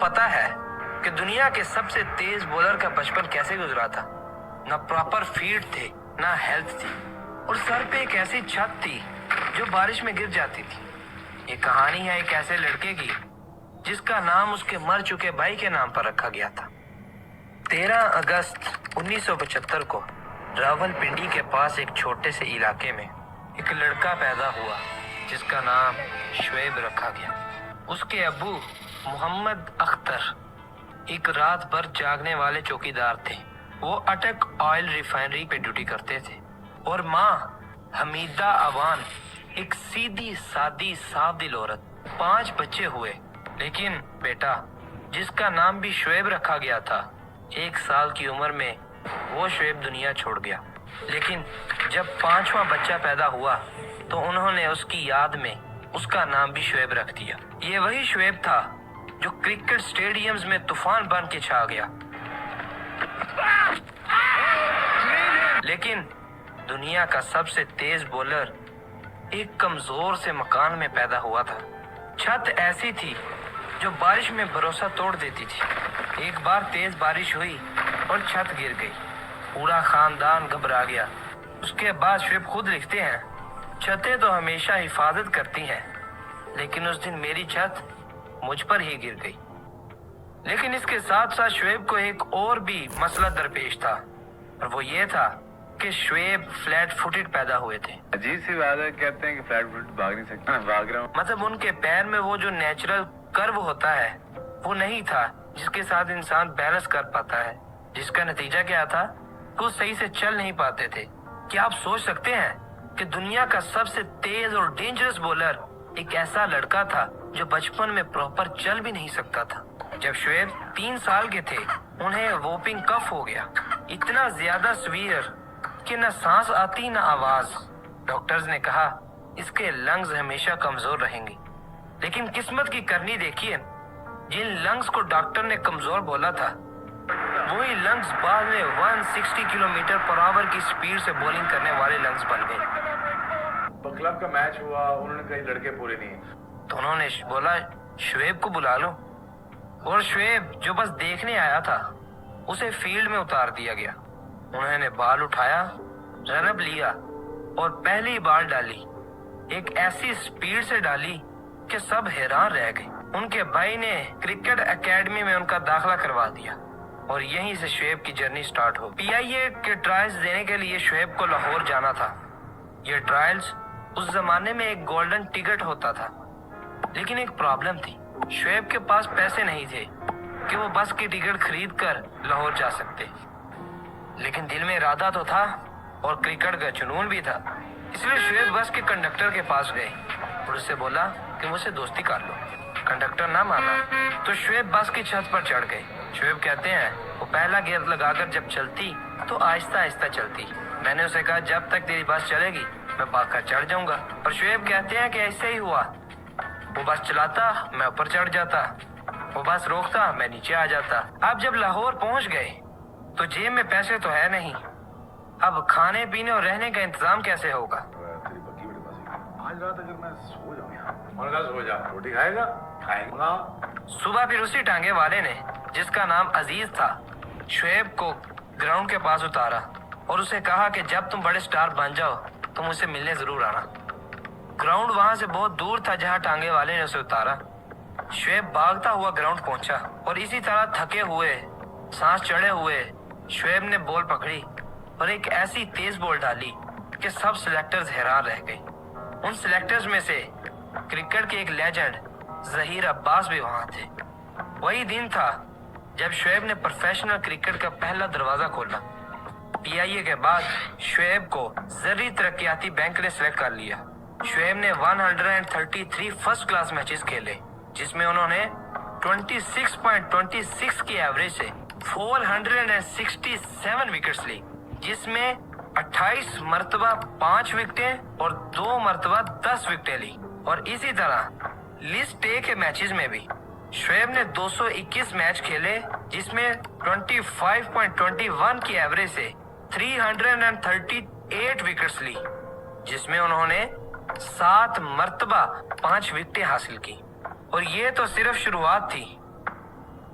پتا ہے کہ دنیا کے سب سے تیز بولر کا بچپن کیسے گزرا تھا؟ نہ پراپر فیڈ تھے، نہ ہیلتھ تھی، اور سر پہ ایک ایسی چھت تھی جو بارش میں گر جاتی تھی۔ یہ کہانی ہے ایک ایسے لڑکے کی جس کا نام اس کے مر چکے بھائی کے نام پر رکھا گیا تھا۔ 13 اگست 1975 کو راول پنڈی کے پاس ایک چھوٹے سے علاقے میں ایک لڑکا پیدا ہوا جس کا نام شعیب رکھا گیا۔ اس کے ابو محمد اختر ایک رات بھر جاگنے والے چوکیدار تھے۔ وہ اٹک آئل ریفائنری پہ ڈیوٹی کرتے تھے، اور ماں حمیدہ اوان ایک سیدھی سادی صاف دل عورت۔ 5 بچے ہوئے، لیکن بیٹا جس کا نام بھی شعیب رکھا گیا تھا، 1 سال کی عمر میں وہ شعیب دنیا چھوڑ گیا۔ لیکن جب 5واں بچہ پیدا ہوا تو انہوں نے اس کی یاد میں اس کا نام بھی شعیب رکھ دیا۔ یہ وہی شعیب تھا جو کرکٹ سٹیڈیمز میں طوفان بن کے چھا گیا۔ لیکن دنیا کا سب سے تیز بولر ایک کمزور سے مکان میں پیدا ہوا تھا۔ چھت ایسی تھی جو بارش میں بھروسہ توڑ دیتی تھی۔ ایک بار تیز بارش ہوئی اور چھت گر گئی، پورا خاندان گھبرا گیا۔ اس کے بعد شعیب خود لکھتے ہیں، چھتیں تو ہمیشہ حفاظت کرتی ہیں، لیکن اس دن میری چھت مجھ پر ہی گر گئی۔ لیکن اس کے ساتھ ساتھ شعیب کو ایک اور بھی مسئلہ درپیش تھا، اور وہ یہ تھا کہ شعیب فلیٹ فوٹڈ پیدا ہوئے تھے۔ عجیب سی بات ہے، کہتے ہیں کہ فلیٹ فوٹ بھاگ نہیں سکتا، بھاگ رہا ہوں۔ مطلب ان کے پیر میں وہ جو نیچرل کرو ہوتا ہے وہ نہیں تھا جس کے ساتھ انسان بیلنس کر پاتا ہے، جس کا نتیجہ کیا تھا کہ وہ صحیح سے چل نہیں پاتے تھے۔ کیا آپ سوچ سکتے ہیں کہ دنیا کا سب سے تیز اور ڈینجرس بولر ایک ایسا لڑکا تھا جو بچپن میں پراپر چل بھی نہیں سکتا تھا؟ جب شعیب 3 سال کے تھے انہیں ووپنگ کف ہو گیا، اتنا زیادہ سویئر کہ نہ سانس آتی نہ آواز۔ ڈاکٹرز نے کہا اس کے لنگز ہمیشہ کمزور رہیں گی۔ لیکن قسمت کی کرنی دیکھیے، جن لنگز کو ڈاکٹر نے کمزور بولا تھا وہی لنگز بعد میں 160 کلومیٹر پر آور کی سپیڈ سے بولنگ کرنے والے لنگز بن گئے۔ کلب کا میچ ہوا، انہوں نے کہا لڑکے پورے نہیں ہیں، تو انہوں نے بولا شعیب کو بلا لو، اور شعیب جو بس دیکھنے آیا تھا اسے فیلڈ میں اتار دیا گیا۔ انہوں نے بال اٹھایا، رن اپ لیا اور پہلی بال ڈالی، ایک ایسی سپیڈ سے ڈالی کہ سب حیران رہ گئے۔ ان کے بھائی نے کرکٹ اکیڈمی میں ان کا داخلہ کروا دیا، اور یہیں سے شعیب کی جرنی سٹارٹ ہو۔ پی آئی اے کے ٹرائلز دینے کے لیے شعیب کو لاہور جانا تھا۔ یہ ٹرائلز اس زمانے میں ایک گولڈن ٹکٹ ہوتا تھا، لیکن ایک پرابلم تھی، شعیب کے پاس پیسے نہیں تھے کہ وہ بس کی ٹکٹ خرید کر لاہور جا سکتے۔ لیکن دل میں ارادہ تو تھا اور کرکٹ کا جنون بھی تھا، اس لیے شعیب بس کے کنڈکٹر کے پاس گئے اور اس سے بولا کہ مجھ سے دوستی کر لو۔ کنڈکٹر نہ مانا تو شعیب بس کی چھت پر چڑھ گئے۔ شعیب کہتے ہیں وہ پہلا گیئر لگا کر جب چلتی تو آہستہ آہستہ چلتی۔ میں نے اسے کہا جب تک تیری بس چلے گی میں بھاگ کر چڑھ جاؤں گا، اور شعیب کہتے ہیں کہ ایسے ہی ہوا۔ وہ بس چلاتا میں اوپر چڑھ جاتا، وہ بس روکتا میں نیچے آ جاتا۔ اب جب لاہور پہنچ گئے تو جیب میں پیسے تو ہے نہیں، اب کھانے پینے اور رہنے کا انتظام کیسے ہوگا؟ آج رات اگر میں سو جاؤں یہاں، انہوں نے کہا سو جا، روٹی کھائے گا؟ کھائیں گا۔ صبح پھر اسی ٹانگے والے نے جس کا نام عزیز تھا شعیب کو گراؤنڈ کے پاس اتارا اور اسے کہا کہ جب تم بڑے سٹار بن جاؤ تو مجھ سے ملنے ضرور آنا۔ گراؤنڈ وہاں سے بہت دور تھا جہاں ٹانگے والے نے اسے اتارا۔ شعیب بھاگتا ہوا گراؤنڈ پہنچا، اور اسی طرح تھکے ہوئے سانس چڑھے ہوئے شعیب نے بال پکڑی اور ایک ایسی تیز بال ڈالی کہ سب سلیکٹرز حیران رہ گئے۔ ان سلیکٹرز میں سے کرکٹ کے ایک لیجنڈ ظہیر عباس بھی وہاں تھے۔ وہی دن تھا جب شعیب نے پروفیشنل کرکٹ کا پہلا دروازہ کھولا۔ پی آئی اے کے بعد شعیب کو زرعی ترقیاتی بینک نے سلیکٹ کر لیا۔ شعیب نے 133 فرسٹ کلاس میچز کھیلے، جس میں انہوں نے 26.26 کی ایوریج سے 467 وکٹس لی، جس میں 28 مرتبہ 5 وکٹیں اور 2 مرتبہ 10 وکٹیں لی۔ اور اسی طرح لسٹ اے کے میچز میں بھی شعیب نے 221 میچ کھیلے، جس میں 25.21 کی ایوریج سے 338 وکٹس لی، جس میں انہوں نے 7 مرتبہ 5 وکٹیں حاصل کی۔ اور یہ تو صرف شروعات تھی۔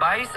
22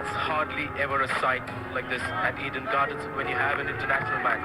it's hardly ever a sight like this at Eden Gardens when you have an international match.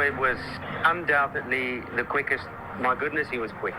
It was undoubtedly the quickest. My goodness, he was quick.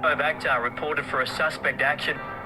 Akhtar reported for a suspect action.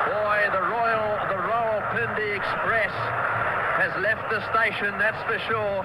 Boy, the Rawalpindi Express has left the station, that's for sure.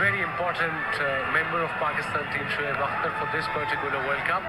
Very important member of Pakistan team, Shoaib Akhtar, for this particular World Cup.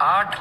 8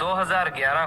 2011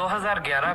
2011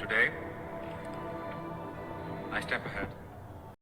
Today, I step ahead